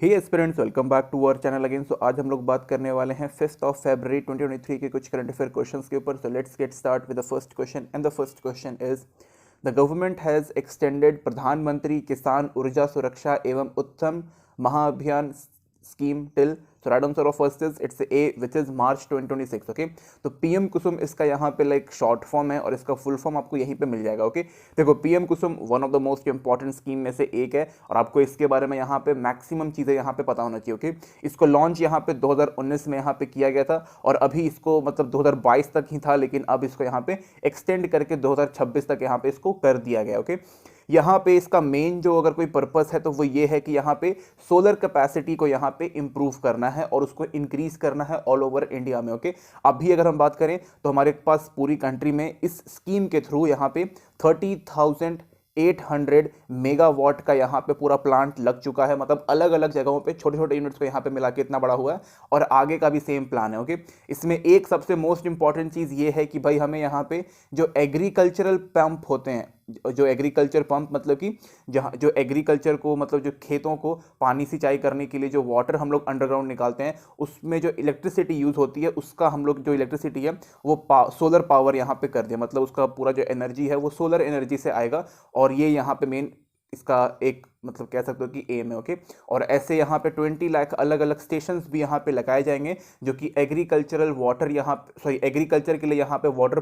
Hey aspirants, welcome back to our channel again. So आज हम लोग बात करने वाले हैं 5 फरवरी 2023 के कुछ करंट अफेयर क्वेश्चंस के ऊपर। So let's get start with the first question and the first question is the government has extended प्रधानमंत्री किसान ऊर्जा सुरक्षा एवं उत्तम महाअभियान scheme till. So right answer of first is it's A, which is March 2026. Okay, तो PM कुसुम इसका यहाँ पे लाइक शॉर्ट फॉर्म है और इसका फुल फॉर्म आपको यहीं पे मिल जाएगा। ओके, देखो PM Kusum one of the most important scheme में से एक है और आपको इसके बारे में यहाँ पे मैक्सिमम चीज़ें यहाँ पे पता होना चाहिए। ओके, इसको लॉन्च यहाँ पे 2019 में यहाँ पे किया गया था और अभी इसको मतलब 2022 तक ही था, लेकिन अब इसको यहाँ पे एक्सटेंड करके 2026 तक यहाँ पे इसको कर दिया गया। ओके, यहाँ पे इसका मेन जो अगर कोई पर्पस है तो वो ये है कि यहाँ पे सोलर कैपेसिटी को यहाँ पे इंप्रूव करना है और उसको इंक्रीज करना है ऑल ओवर इंडिया में। ओके, अभी अगर हम बात करें तो हमारे पास पूरी कंट्री में इस स्कीम के थ्रू यहाँ पे 30,800 मेगावाट का यहाँ पे पूरा प्लांट लग चुका है। मतलब अलग अलग जगहों पे छोटे छोटे यूनिट्स को यहाँ पे मिला के इतना बड़ा हुआ है और आगे का भी सेम प्लान है। ओके, इसमें एक सबसे मोस्ट इंपॉर्टेंट चीज़ ये है कि भाई हमें यहाँ पे जो एग्रीकल्चरल पंप होते हैं, जो एग्रीकल्चर पंप मतलब कि जहाँ जो एग्रीकल्चर को मतलब जो खेतों को पानी सिंचाई करने के लिए जो वाटर हम लोग अंडरग्राउंड निकालते हैं उसमें जो इलेक्ट्रिसिटी यूज़ होती है उसका हम लोग जो इलेक्ट्रिसिटी है वो सोलर पावर यहाँ पे कर दिया। मतलब उसका पूरा जो एनर्जी है वो सोलर एनर्जी से आएगा और ये यहाँ पे मेन इसका एक मतलब कह सकते हो कि एम है। ओके, और ऐसे यहाँ पे 20 लाख अलग अलग स्टेशंस भी यहाँ पे लगाए जाएंगे जो कि एग्रीकल्चरल वाटर एग्रीकल्चर के लिए यहाँ पे वाटर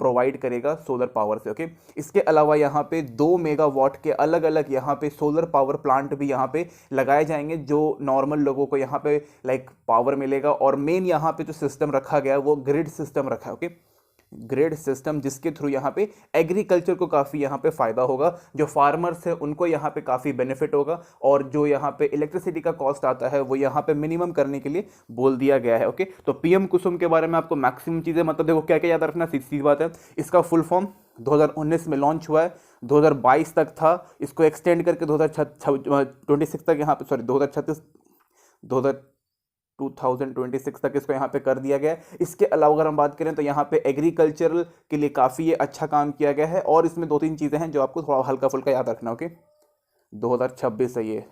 प्रोवाइड करेगा सोलर पावर से। ओके, इसके अलावा यहाँ पे 2 मेगावाट के अलग अलग यहाँ पे सोलर पावर प्लांट भी यहाँ पे लगाए जाएंगे जो नॉर्मल लोगों को यहाँ पे लाइक पावर मिलेगा। और मेन यहाँ पे जो सिस्टम रखा गया है वो ग्रिड सिस्टम रखा है। ओके, ग्रिड सिस्टम जिसके थ्रू यहाँ पे एग्रीकल्चर को काफ़ी यहाँ पे फ़ायदा होगा, जो फार्मर्स है उनको यहाँ पे काफ़ी बेनिफिट होगा और जो यहाँ पे इलेक्ट्रिसिटी का कॉस्ट आता है वो यहाँ पे मिनिमम करने के लिए बोल दिया गया है। ओके, तो पीएम कुसुम के बारे में आपको मैक्सिमम चीज़ें मतलब देखो क्या क्या याद रखना, सीधी बात है। इसका फुल फॉर्म 2019 में लॉन्च हुआ है, 2022 तक था, इसको एक्सटेंड करके 2026 तक यहाँ पे 2026 तक इसको यहाँ पे कर दिया गया है। इसके अलावा अगर हम बात करें तो यहाँ पे एग्रीकल्चरल के लिए काफ़ी ये अच्छा काम किया गया है और इसमें 2-3 चीज़ें हैं जो आपको थोड़ा हल्का फुल्का याद रखना। ओके, 2026 है ये।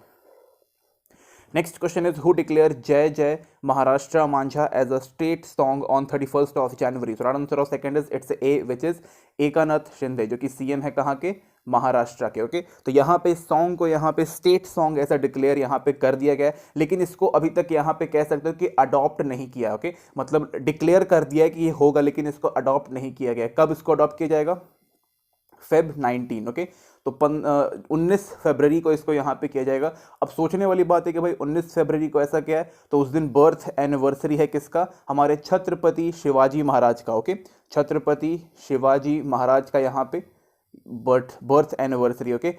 Next question is who declare Jai Jai Maharashtra Majha as a state song on 31 January. So right answer of second is it's A, which is Eknath Shinde जो कि सीएम है कहाँ के, महाराष्ट्र के। ओके, तो यहाँ पे सॉन्ग को यहाँ पे स्टेट सॉन्ग ऐसा डिक्लेयर यहाँ पे कर दिया गया है, लेकिन इसको अभी तक यहाँ पे कह सकते हो कि अडॉप्ट नहीं किया। ओके, मतलब डिक्लेयर कर दिया है कि ये होगा लेकिन इसको अडॉप्ट नहीं किया गया। कब इसको अडॉप्ट किया जाएगा, Feb 19। ओके, तो 19 फरवरी को इसको यहाँ पे किया जाएगा। अब सोचने वाली बात है कि भाई 19 फरवरी को ऐसा क्या है, तो उस दिन बर्थ एनिवर्सरी है किसका, हमारे छत्रपति शिवाजी महाराज का। ओके, छत्रपति शिवाजी महाराज का यहाँ पे बर्थ एनिवर्सरी। ओके,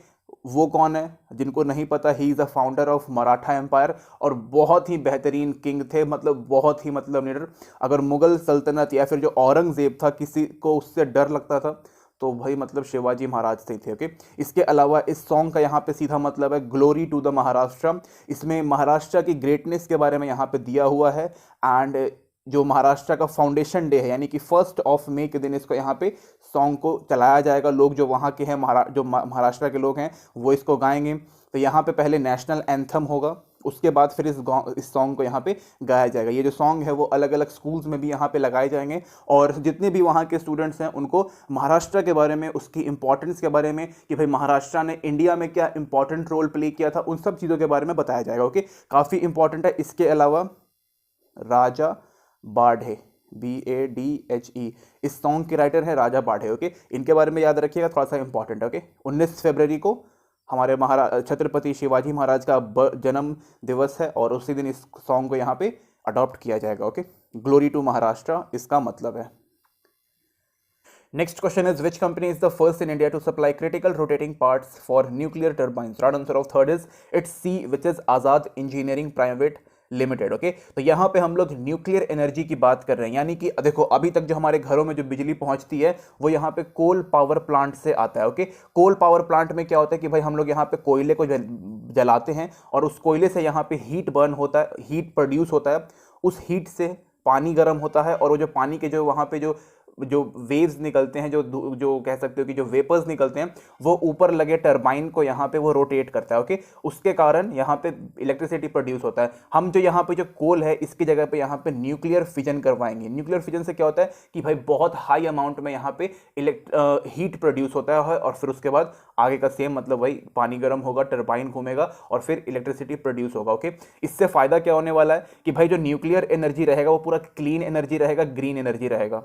वो कौन है जिनको नहीं पता, he is the founder of Maratha empire और बहुत ही बेहतरीन किंग थे, मतलब बहुत ही मतलब लीडर। अगर मुगल सल्तनत या फिर जो औरंगजेब था किसी को उससे डर लगता था तो भाई मतलब शिवाजी महाराज से थे। ओके, इसके अलावा इस सॉन्ग का यहाँ पे सीधा मतलब है ग्लोरी टू द महाराष्ट्र। इसमें महाराष्ट्र की ग्रेटनेस के बारे में यहाँ पे दिया हुआ है एंड जो महाराष्ट्र का फाउंडेशन डे है यानी कि 1 मई के दिन इसको यहाँ पे सॉन्ग को चलाया जाएगा। लोग जो वहाँ के हैं जो महाराष्ट्र के लोग हैं वो इसको गाएंगे। तो यहाँ पे पहले नेशनल एंथम होगा, उसके बाद फिर इस सॉन्ग को यहाँ पे गाया जाएगा। ये जो सॉन्ग है वो अलग अलग स्कूल्स में भी यहाँ पे लगाए जाएंगे और जितने भी वहाँ के स्टूडेंट्स हैं उनको महाराष्ट्र के बारे में, उसकी इंपॉर्टेंस के बारे में कि भाई महाराष्ट्र ने इंडिया में क्या इंपॉर्टेंट रोल प्ले किया था, उन सब चीज़ों के बारे में बताया जाएगा। ओके, काफ़ी इंपॉर्टेंट है। इसके अलावा राजा बाढ़े, BADHE, इस सॉन्ग के राइटर है राजा बाढ़े। ओके, इनके बारे में याद रखिएगा, थोड़ा सा इंपॉर्टेंट है। ओके, 19 फरवरी को हमारे छत्रपति शिवाजी महाराज का जन्म दिवस है और उसी दिन इस सॉन्ग को यहाँ पे अडॉप्ट किया जाएगा। ओके, ग्लोरी टू महाराष्ट्र इसका मतलब है। Next question is which company is the first in India to supply critical rotating parts for nuclear turbines. Right answer of third is it's C, which is Azad engineering private limited. Okay, तो यहाँ पे हम लोग nuclear energy की बात कर रहे हैं, यानी कि देखो अभी तक जो हमारे घरों में जो बिजली पहुंचती है वो यहाँ पे कोल पावर प्लांट से आता है। ओके, कोल पावर प्लांट में क्या होता है कि भाई हम लोग यहाँ पे कोयले को जलाते हैं और उस कोयले से यहाँ पे हीट बर्न होता है, हीट प्रोड्यूस होता है, उस हीट से पानी गर्म होता है और वो जो पानी के जो वहाँ पे जो जो वेव्स निकलते हैं, जो कह सकते हो कि जो वेपर्स निकलते हैं, वो ऊपर लगे टरबाइन को यहाँ पे वो रोटेट करता है। ओके, उसके कारण यहाँ पे इलेक्ट्रिसिटी प्रोड्यूस होता है। हम जो यहाँ पे जो कोल है इसकी जगह पे यहाँ पे न्यूक्लियर फिजन करवाएंगे। न्यूक्लियर फिजन से क्या होता है कि भाई बहुत हाई अमाउंट में यहाँ पे हीट प्रोड्यूस होता है, और फिर उसके बाद आगे का सेम मतलब वही पानी गर्म होगा, टरबाइन घूमेगा और फिर इलेक्ट्रिसिटी प्रोड्यूस होगा। ओके, इससे फायदा क्या होने वाला है कि भाई जो न्यूक्लियर एनर्जी रहेगा वो पूरा क्लीन एनर्जी रहेगा, ग्रीन एनर्जी रहेगा।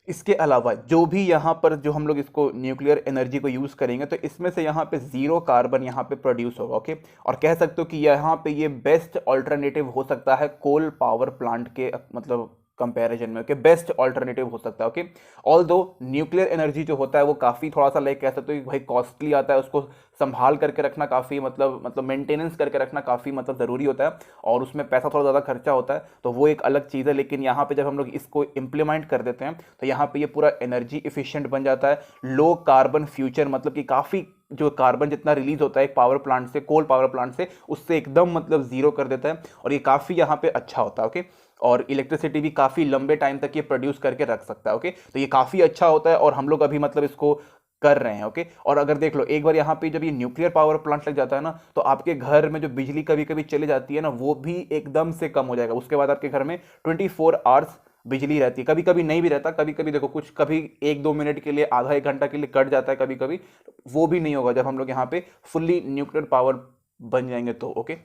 इसके अलावा जो भी यहाँ पर जो हम लोग इसको न्यूक्लियर एनर्जी को यूज़ करेंगे तो इसमें से यहाँ पे ज़ीरो कार्बन यहाँ पे प्रोड्यूस होगा। ओके, और कह सकते हो कि यहाँ पे ये बेस्ट ऑल्टरनेटिव हो सकता है कोल पावर प्लांट के मतलब कंपैरिजन में। ओके, बेस्ट ऑल्टरनेटिव हो सकता है। ओके, ऑल दो न्यूक्लियर एनर्जी जो होता है वो काफ़ी थोड़ा सा लाइक कह सकते हो कि भाई कॉस्टली आता है, उसको संभाल करके रखना काफ़ी मतलब मेंटेनेंस करके रखना काफ़ी मतलब ज़रूरी होता है, और उसमें पैसा थोड़ा ज़्यादा खर्चा होता है, तो वो एक अलग चीज़ है। लेकिन यहाँ पे जब हम लोग इसको इम्प्लीमेंट कर देते हैं तो यहाँ पे ये पूरा एनर्जी इफिशिएंट बन जाता है। लो कार्बन फ्यूचर, मतलब कि काफ़ी जो कार्बन जितना रिलीज होता है एक पावर प्लांट से, कोल पावर प्लांट से, उससे एकदम मतलब जीरो कर देता है, और ये काफ़ी यहाँ पे अच्छा होता है। ओके, और इलेक्ट्रिसिटी भी काफ़ी लंबे टाइम तक ये प्रोड्यूस करके रख सकता है। ओके, तो ये काफ़ी अच्छा होता है और हम लोग अभी मतलब इसको कर रहे हैं। ओके, और अगर देख लो एक बार यहाँ पे जब ये न्यूक्लियर पावर प्लांट लग जाता है ना, तो आपके घर में जो बिजली कभी कभी चली जाती है ना, वो भी एकदम से कम हो जाएगा। उसके बाद आपके घर में 24 आवर्स बिजली रहती है। कभी कभी नहीं भी रहता, कभी कभी देखो कुछ कभी 1-2 मिनट के लिए, आधा 1 घंटा के लिए कट जाता है कभी कभी, वो भी नहीं होगा जब हम लोग यहाँ पे फुल्ली न्यूक्लियर पावर बन जाएंगे तो। Okay,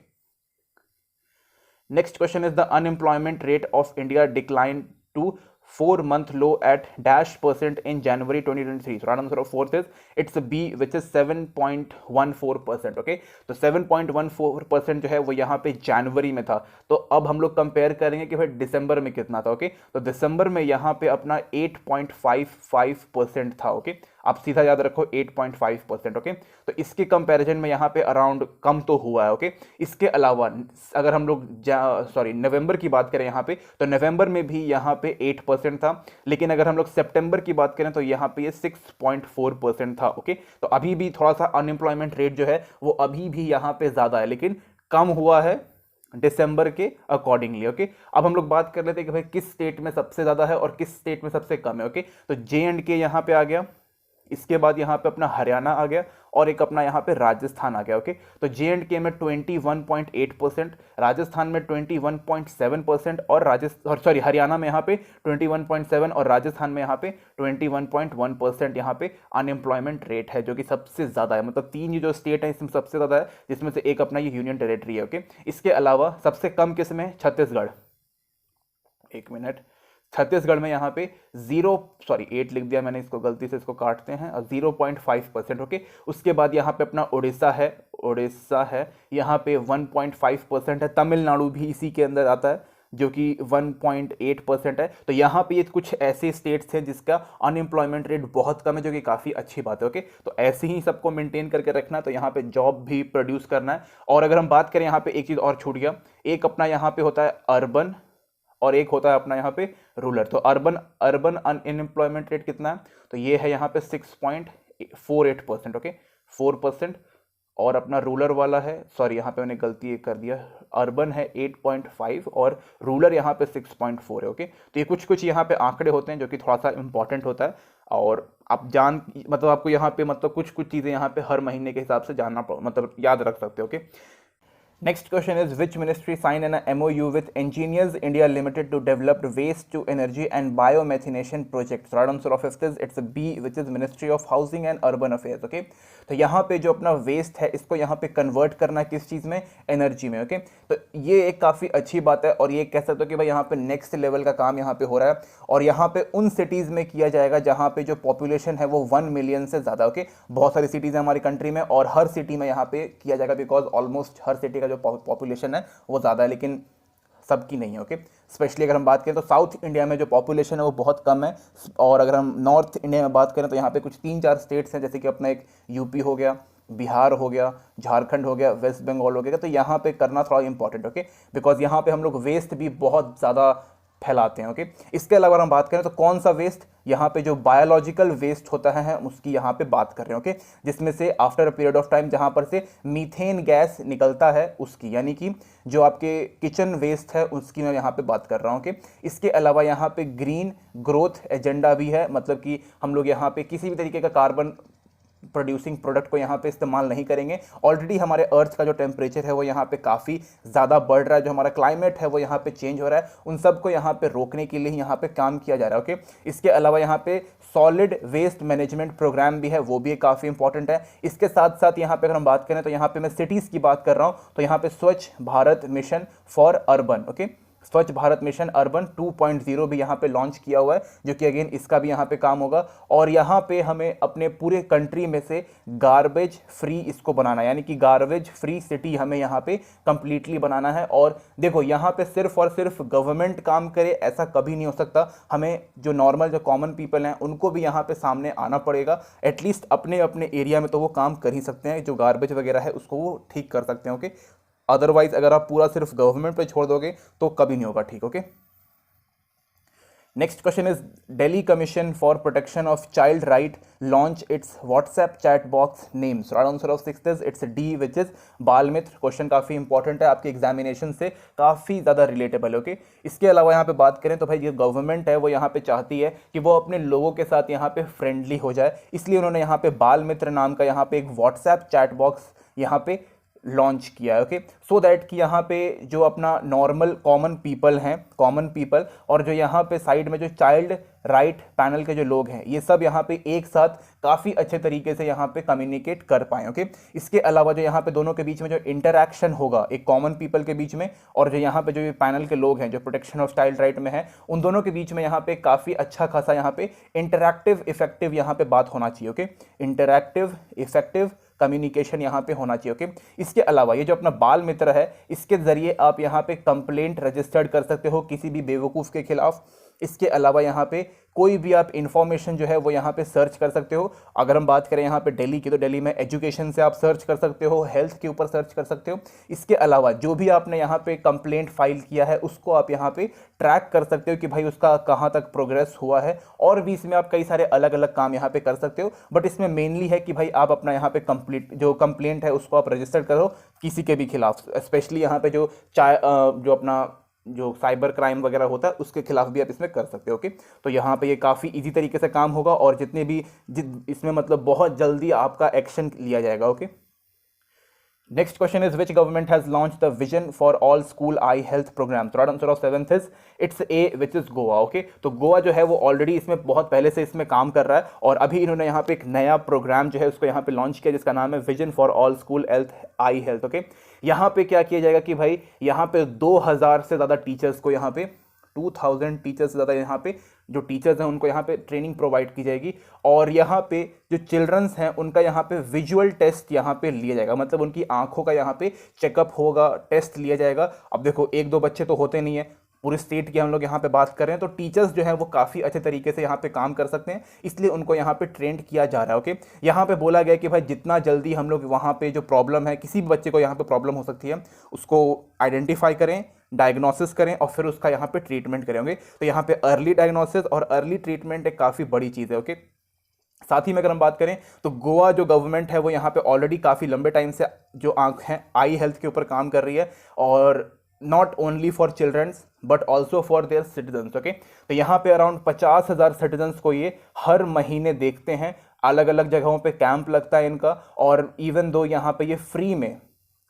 next question is the unemployment rate of India declined to 4-month low at -% in January 2023. So right answer of fourth is it's a B, which is 7.14%. Okay, तो 7.14% जो है वो यहाँ पे जनवरी में था। तो अब हम लोग कंपेयर करेंगे कि भाई दिसंबर में कितना था। ओके, तो दिसंबर में यहाँ पे अपना 8.55% था। ओके, आप सीधा याद रखो 8.5%। ओके, तो इसके कंपैरिजन में यहाँ पे अराउंड कम तो हुआ है। ओके, इसके अलावा अगर हम लोग नवंबर की बात करें यहाँ पे, तो नवंबर में भी यहाँ पे 8% था, लेकिन अगर हम लोग सितंबर की बात करें तो यहाँ पे ये 6.4% था। ओके, तो अभी भी थोड़ा सा अनएम्प्लॉयमेंट रेट जो है वो अभी भी यहाँ पे ज़्यादा है, लेकिन कम हुआ है दिसंबर के अकॉर्डिंगली। ओके, अब हम लोग बात कर लेते हैं कि भाई किस स्टेट में सबसे ज़्यादा है और किस स्टेट में सबसे कम है। ओके, तो J&K यहाँ पे आ गया, इसके बाद यहाँ पे अपना हरियाणा आ गया, और एक अपना यहाँ पे राजस्थान आ गया। ओके, तो J&K में 21.8%, राजस्थान में 21.7%, और हरियाणा में यहाँ पे 21.7 और राजस्थान में यहाँ पे 21.1% यहाँ पे अनएम्प्लॉयमेंट रेट है, जो कि सबसे ज़्यादा है। मतलब 3 ये जो स्टेट है इसमें सबसे ज़्यादा है, जिसमें से एक अपना ये यूनियन टेरेटरी है। ओके, इसके अलावा सबसे कम किस में? छत्तीसगढ़। 1 मिनट, छत्तीसगढ़ में यहाँ पे 8 लिख दिया मैंने, इसको गलती से इसको काटते हैं, 0.5%। ओके, उसके बाद यहाँ पे अपना उड़ीसा है, यहाँ पे 1.5% है। तमिलनाडु भी इसी के अंदर आता है जो कि 1.8% है। तो यहाँ पे ये कुछ ऐसे स्टेट्स हैं जिसका अनएम्प्लॉयमेंट रेट बहुत कम है, जो कि काफ़ी अच्छी बात है। ओके, तो ऐसे ही सबको मेंटेन करके रखना है, तो यहाँ पे जॉब भी प्रोड्यूस करना है। और अगर हम बात करें यहाँ पे एक चीज़ और छूट गया, एक अपना यहाँ पे होता है अर्बन और एक होता है अपना यहाँ पे रूरल। तो अर्बन अनएम्प्लॉयमेंट रेट कितना है? तो ये है यहाँ पे 6.48%। ओके, 4%, और अपना रूरल वाला है, यहाँ पे मैंने गलती कर दिया, अर्बन है 8.5 और रूरल यहाँ पे 6.4 है। ओके, तो ये कुछ यहाँ पे आंकड़े होते हैं जो कि थोड़ा सा इंपॉर्टेंट होता है, और आप मतलब आपको यहाँ पे मतलब कुछ चीज़ें यहाँ पे हर महीने के हिसाब से जानना मतलब याद रख सकते हो। Okay, next question is which ministry signed an MOU with Engineers India Limited to develop waste to energy and biomethanation projects? Right answer of fifth is it's a B, which is Ministry of Housing and Urban Affairs. Okay, तो यहाँ पे जो अपना waste है इसको यहाँ पे convert करना किस चीज़ में? एनर्जी में। ओके, तो ये एक काफ़ी अच्छी बात है, और ये कह सकते हो कि भाई यहाँ पे नेक्स्ट लेवल का काम यहाँ पे हो रहा है, और यहाँ पे उन सिटीज़ में किया जाएगा जहाँ पे जो पॉपुलेशन है वो 1 मिलियन से ज़्यादा। ओके, बहुत सारी सिटीज़ हैं हमारी कंट्री में, और हर सिटी में यहाँ पे किया जाएगा, बिकॉज ऑलमोस्ट हर सिटी का जो पॉपुलेशन है वो ज़्यादा है, लेकिन सबकी नहीं है। ओके, स्पेशली अगर हम बात करें तो साउथ इंडिया में जो पॉपुलेशन है वो बहुत कम है, और अगर हम नॉर्थ इंडिया में बात करें तो यहाँ पे कुछ 3-4 स्टेट्स हैं, जैसे कि अपना एक यूपी हो गया, बिहार हो गया, झारखंड हो गया, वेस्ट बंगाल हो गया। तो यहाँ पे करना थोड़ा इंपॉर्टेंट। ओके, बिकॉज यहाँ पे हम लोग वेस्ट भी बहुत ज़्यादा फैलाते हैं। ओके, इसके अलावा हम बात करें तो कौन सा वेस्ट, यहाँ पे जो बायोलॉजिकल वेस्ट होता है उसकी यहाँ पे बात कर रहे हैं। ओके, जिसमें से after a period of time जहाँ पर से मीथेन गैस निकलता है उसकी, यानी कि जो आपके किचन वेस्ट है उसकी मैं यहाँ पे बात कर रहा हूँ। ओके, इसके अलावा यहाँ पे ग्रीन ग्रोथ एजेंडा भी है, मतलब कि हम लोग यहाँ पे किसी भी तरीके का कार्बन प्रोड्यूसिंग प्रोडक्ट को यहाँ पे इस्तेमाल नहीं करेंगे। ऑलरेडी हमारे अर्थ का जो टेम्परेचर है वो यहाँ पे काफ़ी ज़्यादा बढ़ रहा है, जो हमारा क्लाइमेट है वो यहाँ पे चेंज हो रहा है, उन सब को यहाँ पे रोकने के लिए यहाँ पे काम किया जा रहा है। ओके, इसके अलावा यहाँ पे सॉलिड वेस्ट मैनेजमेंट प्रोग्राम भी है, वो भी काफ़ी इंपॉर्टेंट है। इसके साथ साथ यहाँ पे अगर हम बात करें तो यहाँ पे मैं सिटीज़ की बात कर रहा हूँ, तो यहाँ पे स्वच्छ Bharat mission for urban, okay, स्वच्छ भारत मिशन अर्बन 2.0 भी यहाँ पे लॉन्च किया हुआ है, जो कि अगेन इसका भी यहाँ पे काम होगा। और यहाँ पे हमें अपने पूरे कंट्री में से गार्बेज फ्री इसको बनाना है, यानी कि गार्बेज फ्री सिटी हमें यहाँ पे कंप्लीटली बनाना है। और देखो यहाँ पे सिर्फ और सिर्फ गवर्नमेंट काम करे ऐसा कभी नहीं हो सकता, हमें जो नॉर्मल जो कॉमन पीपल हैं उनको भी यहाँ पे सामने आना पड़ेगा। एटलीस्ट अपने अपने एरिया में तो वो काम कर ही सकते हैं, जो गार्बेज वगैरह है उसको वो ठीक कर सकते हैं। ओके, अदरवाइज अगर आप पूरा सिर्फ गवर्नमेंट पे छोड़ दोगे तो कभी नहीं होगा, ठीक। Okay, next question is Delhi commission for protection of child right launch its WhatsApp chat box names. Right answer of sixth is it's D which is बाल मित्र। क्वेश्चन काफी इंपॉर्टेंट है, आपके एग्जामिनेशन से काफी ज्यादा रिलेटेबल है। ओके, इसके अलावा यहाँ पे बात करें तो भाई जो गवर्नमेंट है वो यहाँ पे चाहती है कि वो अपने लोगों के साथ यहाँ पे फ्रेंडली हो जाए, इसलिए उन्होंने यहाँ पे बाल मित्र नाम का यहाँ पे एक व्हाट्सएप चैट बॉक्स यहाँ पे लॉन्च किया है। ओके, सो दैट कि यहाँ पे जो अपना नॉर्मल कॉमन पीपल और जो यहाँ पे साइड में जो चाइल्ड राइट पैनल के जो लोग हैं ये सब यहाँ पे एक साथ काफ़ी अच्छे तरीके से यहाँ पे कम्युनिकेट कर पाएँ। ओके, इसके अलावा जो यहाँ पे दोनों के बीच में जो इंटरैक्शन होगा एक कॉमन पीपल के बीच में और जो यहाँ पे जो पैनल के लोग हैं जो प्रोटेक्शन ऑफ चाइल्ड राइट में है, उन दोनों के बीच में यहाँ पे काफ़ी अच्छा खासा यहाँ पे इंटरैक्टिव इफेक्टिव यहाँ पे बात होना चाहिए। ओके, इंटरैक्टिव इफेक्टिव कम्युनिकेशन यहाँ पे होना चाहिए। ओके, इसके अलावा ये जो अपना बाल मित्र है इसके जरिए आप यहाँ पे कंप्लेंट रजिस्टर्ड कर सकते हो किसी भी बेवकूफ़ के खिलाफ। इसके अलावा यहाँ पे कोई भी आप इंफॉर्मेशन जो है वो यहाँ पे सर्च कर सकते हो। अगर हम बात करें यहाँ पे दिल्ली की तो दिल्ली में एजुकेशन से आप सर्च कर सकते हो, हेल्थ के ऊपर सर्च कर सकते हो। इसके अलावा जो भी आपने यहाँ पे कंप्लेंट फाइल किया है उसको आप यहाँ पे ट्रैक कर सकते हो कि भाई उसका कहाँ तक प्रोग्रेस हुआ है, और भी इसमें आप कई सारे अलग अलग काम यहाँ पे कर सकते हो। बट इसमें मेनली है कि भाई आप अपना यहाँ पे कंप्लेंट है उसको आप रजिस्टर करो किसी के भी खिलाफ, स्पेशली यहाँ पे जो अपना जो साइबर क्राइम वगैरह होता है उसके खिलाफ भी आप इसमें कर सकते हो। ओके, तो यहाँ पे ये काफ़ी इजी तरीके से काम होगा और जितने भी इसमें मतलब बहुत जल्दी आपका एक्शन लिया जाएगा। Okay, next question is which government has launch the vision for all school eye health programme. तो right answer of seventh is it's A which is Goa. Okay, तो गोवा जो है वो ऑलरेडी इसमें बहुत पहले से इसमें काम कर रहा है और अभी इन्होंने यहाँ पे एक नया प्रोग्राम जो है उसको यहाँ पे लॉन्च किया जिसका नाम है vision for all school eye health. Okay, यहाँ पे क्या किया जाएगा कि भाई यहाँ पे 2000 से ज़्यादा टीचर्स को यहाँ पे 2000 टीचर्स से ज़्यादा यहाँ पे जो टीचर्स हैं उनको यहाँ पे ट्रेनिंग प्रोवाइड की जाएगी। और यहाँ पे जो चिल्ड्रंस हैं उनका यहाँ पे विजुअल टेस्ट यहाँ पे लिया जाएगा, मतलब उनकी आंखों का यहाँ पे चेकअप होगा, टेस्ट लिया जाएगा। अब देखो एक दो बच्चे तो होते नहीं है, पूरे स्टेट की हम लोग यहाँ पे बात कर रहे हैं, तो टीचर्स जो हैं वो काफ़ी अच्छे तरीके से यहाँ पे काम कर सकते हैं, इसलिए उनको यहाँ पे ट्रेंड किया जा रहा है। ओके, यहाँ पे बोला गया कि भाई जितना जल्दी हम लोग वहाँ पे जो प्रॉब्लम है, किसी भी बच्चे को यहाँ पे प्रॉब्लम हो सकती है, उसको आइडेंटिफाई करें, डायग्नोसिस करें और फिर उसका यहाँ पे ट्रीटमेंट करेंगे। तो यहाँ पे अर्ली डायग्नोसिस और अर्ली ट्रीटमेंट एक काफ़ी बड़ी चीज़ है। ओके, साथ ही में अगर हम बात करें तो गोवा जो गवर्नमेंट है वो यहाँ पे ऑलरेडी काफ़ी लंबे टाइम से जो आंख हैं आई हेल्थ के ऊपर काम कर रही है, और not only for childrens but also for their citizens. Okay, तो यहाँ पे अराउंड 50,000 सिटीजन्स को ये हर महीने देखते हैं, अलग अलग जगहों पे कैंप लगता है इनका। और इवन दो यहाँ पे ये फ्री में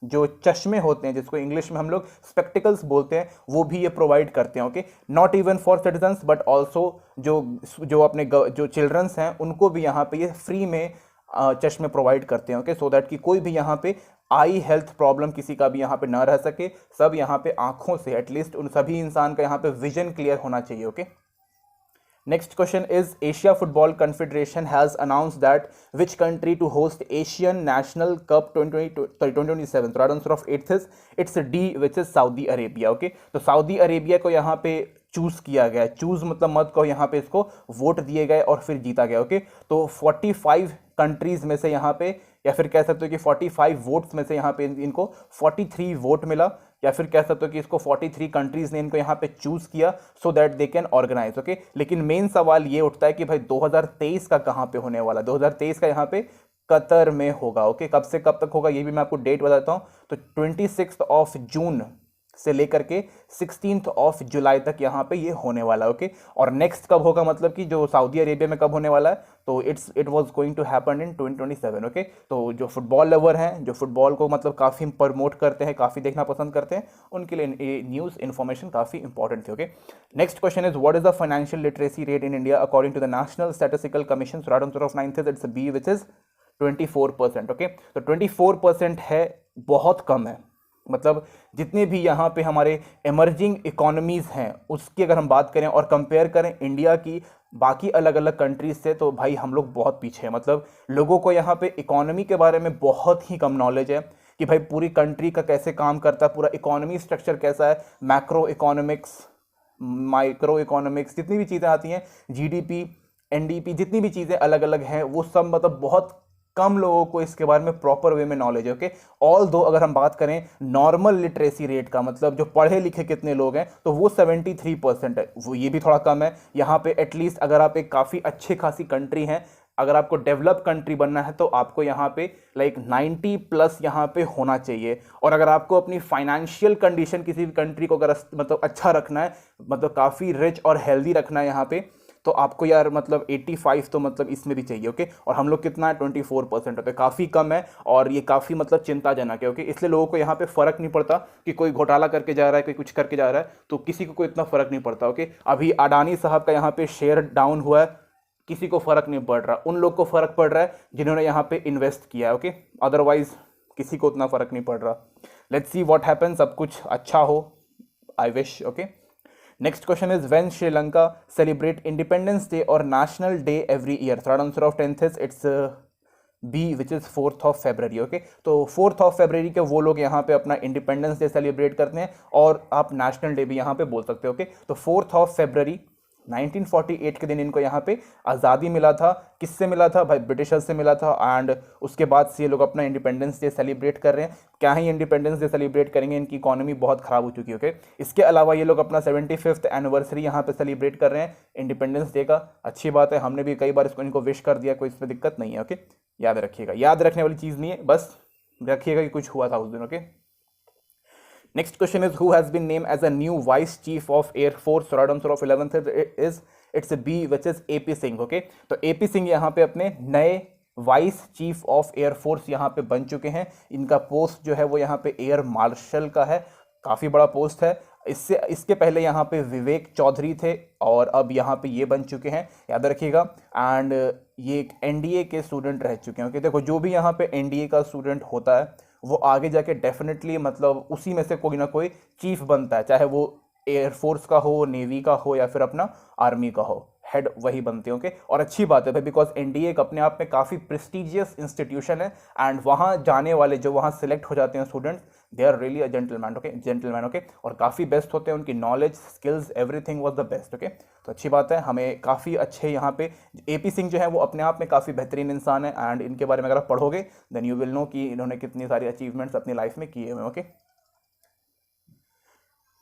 जो चश्मे होते हैं जिसको इंग्लिश में हम लोग स्पेक्टिकल्स बोलते हैं वो भी ये प्रोवाइड करते हैं। Okay, not even for citizens but also जो अपने जो चिल्ड्रंस हैं उनको भी यहाँ पे ये फ्री में चश्मे प्रोवाइड करते हैं। ओके, सो दैट कि कोई भी यहाँ पे आई हेल्थ प्रॉब्लम किसी का भी यहाँ पे ना रह सके, सब यहाँ पे आंखों से एटलीस्ट उन सभी इंसान का यहाँ पे विजन क्लियर होना चाहिए। Okay, next question is Asia football confederation has announced that which country to host Asian national cup 2027। Right answer of eighth is it's D which is Saudi Arabia. Okay, तो Saudi Arabia को यहाँ पे choose किया गया, choose मतलब मत कहो, यहाँ पे इसको वोट दिए गए और फिर जीता गया। ओके, तो 45 कंट्रीज में से यहाँ पे, या फिर कह सकते हो कि 45 वोट्स में से यहाँ पे इनको 43 वोट मिला, या फिर कह सकते हो कि इसको 43 कंट्रीज ने इनको यहाँ पे चूज किया so that they can organise, okay. लेकिन मेन सवाल ये उठता है कि भाई 2023 का कहाँ पे होने वाला, 2023 का यहाँ पे कतर में होगा, ओके। कब से कब तक होगा ये भी मैं आपको डेट बताता हूँ। तो 26 जून से लेकर के 16 जुलाई तक यहाँ पे ये होने वाला है, ओके। और नेक्स्ट कब होगा, मतलब कि जो सऊदी अरेबिया में कब होने वाला है, तो it was going to happen in 2027, okay. तो जो फुटबॉल लवर हैं, जो फुटबॉल को मतलब काफ़ी प्रमोट करते हैं, काफ़ी देखना पसंद करते हैं, उनके लिए ये न्यूज़ इन्फॉर्मेशन काफ़ी इंपॉर्टेंट थी, okay. Next question is what is the financial literacy rate in India according to the national statistical commission. Right answer of 9th it's B which is 24%, okay. तो 24% है, बहुत कम है। मतलब जितने भी यहाँ पे हमारे इमर्जिंग इकोनॉमीज़ हैं उसकी अगर हम बात करें और कंपेयर करें इंडिया की बाकी अलग अलग कंट्रीज से, तो भाई हम लोग बहुत पीछे हैं। मतलब लोगों को यहाँ पे इकोनॉमी के बारे में बहुत ही कम नॉलेज है कि भाई पूरी कंट्री का कैसे काम करता है, पूरा इकोनॉमी स्ट्रक्चर कैसा है, मैक्रो इकोनॉमिक्स, माइक्रो इकोनॉमिक्स, जितनी भी चीज़ें आती हैं, जीडीपी, एनडीपी, जितनी भी चीज़ें अलग अलग हैं, वो सब मतलब बहुत कम लोगों को इसके बारे में प्रॉपर वे में नॉलेज है, ओके। ऑल दो अगर हम बात करें नॉर्मल लिटरेसी रेट का, मतलब जो पढ़े लिखे कितने लोग हैं, तो वो 73% है, वो ये भी थोड़ा कम है। यहाँ पे एटलीस्ट अगर आप एक काफ़ी अच्छी खासी कंट्री हैं, अगर आपको डेवलप कंट्री बनना है तो आपको यहाँ पे लाइक 90+ यहाँ पे होना चाहिए। और अगर आपको अपनी फाइनेंशियल कंडीशन किसी भी कंट्री को अगर मतलब अच्छा रखना है, मतलब काफ़ी रिच और हेल्दी रखना है यहाँ पे, तो आपको यार मतलब 85 तो मतलब इसमें भी चाहिए, ओके। और हम लोग कितना है, 24% होते हैं, काफ़ी कम है। और ये काफ़ी मतलब चिंताजनक है, ओके। इसलिए लोगों को यहाँ पे फ़र्क नहीं पड़ता कि कोई घोटाला करके जा रहा है, कोई कुछ करके जा रहा है, तो किसी को कोई इतना फ़र्क नहीं पड़ता, ओके। अभी अडानी साहब का यहाँ पे शेयर डाउन हुआ है, किसी को फ़र्क नहीं पड़ रहा, उन लोग को फ़र्क पड़ रहा है जिन्होंने यहाँ पे इन्वेस्ट किया है, ओके। अदरवाइज किसी को उतना फ़र्क नहीं पड़ रहा। लेट्स सी व्हाट हैपन, सब कुछ अच्छा हो, I wish, okay. Next question is when Sri Lanka celebrate Independence Day or National Day every year. Third answer of 10th is it's B which is 4th February, okay. तो 4th February के वो लोग यहाँ पे अपना independence day celebrate करते हैं, और आप नेशनल डे भी यहाँ पे बोल सकते हो, ओके। तो 4th February 1948 के दिन इनको यहाँ पे आज़ादी मिला था। किससे मिला था भाई, ब्रिटिशर्स से मिला था। एंड उसके बाद से ये लोग अपना इंडिपेंडेंस डे सेलिब्रेट कर रहे हैं। क्या ही इंडिपेंडेंस डे सेलिब्रेट करेंगे, इनकी इकोनॉमी बहुत ख़राब हो चुकी है, ओके। इसके अलावा ये लोग अपना 75th एनिवर्सरी यहाँ पे सेलिब्रेट कर रहे हैं इंडिपेंडेंस डे का। अच्छी बात है, हमने भी कई बार इसको इनको विश कर दिया, कोई इसमें दिक्कत नहीं है, ओके। याद रखिएगा, याद रखने वाली चीज़ नहीं है, बस रखिएगा कि कुछ हुआ था उस दिन, okay. Next question is who has been named as a new Vice Chief of Air Force. Right answer of 11th is it's a B which is AP Singh, okay. तो AP सिंह यहाँ पे अपने नए vice chief of air force यहाँ पे बन चुके हैं। इनका पोस्ट जो है वो यहाँ पे एयर मार्शल का है, काफ़ी बड़ा पोस्ट है। इसके पहले यहाँ पे विवेक चौधरी थे और अब यहाँ पे ये बन चुके हैं, याद रखिएगा। एंड ये एक एनडीए के स्टूडेंट रह चुके हैं, ओके। देखो जो भी यहाँ पे एनडीए का स्टूडेंट होता है वो आगे जाके डेफिनेटली मतलब उसी में से कोई ना कोई चीफ बनता है, चाहे वो एयरफोर्स का हो, नेवी का हो या फिर अपना आर्मी का हो, हेड वही बनते हैं, ओके। और अच्छी बात है भाई, बिकॉज एनडीए एक अपने आप में काफ़ी प्रेस्टिजियस इंस्टीट्यूशन है। एंड वहाँ जाने वाले जो वहाँ सिलेक्ट हो जाते हैं students, they are really a gentleman, okay. और काफ़ी बेस्ट होते हैं, उनकी knowledge, skills, everything was the best, okay. तो अच्छी बात है, हमें काफ़ी अच्छे यहाँ पे AP सिंह जो है वो अपने आप में काफ़ी बेहतरीन इंसान है। एंड इनके बारे में अगर आप पढ़ोगे देन यू विल नो कि इन्होंने कितनी सारी अचीवमेंट्स अपनी लाइफ में किए हुए, okay.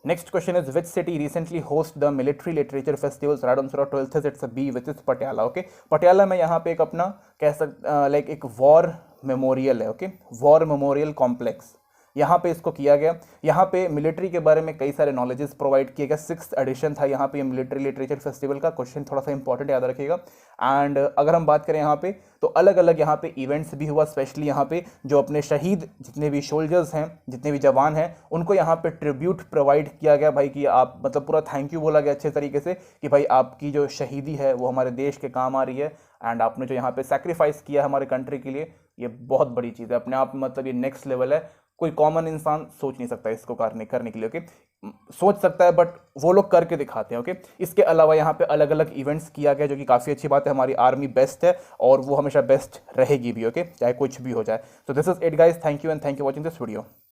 Next question is which city recently host the military literature festivals. Right answer of 12th is it's a B which is Patiala, okay. Patiala में यहाँ पे एक अपना कह सकते लाइक एक वॉर मेमोरियल है, ओके, वॉर मेमोरियल कॉम्प्लेक्स यहाँ पे इसको किया गया। यहाँ पे मिलिट्री के बारे में कई सारे नॉलेजेस प्रोवाइड किए गए। 6th एडिशन था यहाँ पे मिलिट्री लिटरेचर फेस्टिवल का। क्वेश्चन थोड़ा सा इंपॉर्टेंट याद रखिएगा। एंड अगर हम बात करें यहाँ पे तो अलग अलग यहाँ पे इवेंट्स भी हुआ, स्पेशली यहाँ पे जो अपने शहीद जितने भी सोल्जर्स हैं, जितने भी जवान हैं, उनको यहाँ पे ट्रिब्यूट प्रोवाइड किया गया भाई, कि आप मतलब पूरा थैंक यू बोला गया अच्छे तरीके से कि भाई आपकी जो शहीदी है वो हमारे देश के काम आ रही है। एंड आपने जो यहाँ पे सेक्रीफाइस किया हमारे कंट्री के लिए, ये बहुत बड़ी चीज़ है अपने आप में, मतलब ये नेक्स्ट लेवल है। कोई कॉमन इंसान सोच नहीं सकता इसको करने के लिए, ओके। सोच सकता है बट वो लोग करके दिखाते हैं, ओके। इसके अलावा यहाँ पे अलग अलग इवेंट्स किया गया जो कि काफ़ी अच्छी बात है। हमारी आर्मी बेस्ट है और वो हमेशा बेस्ट रहेगी भी, ओके, चाहे कुछ भी हो जाए। So this is it guys, thank you and thank you watching this video.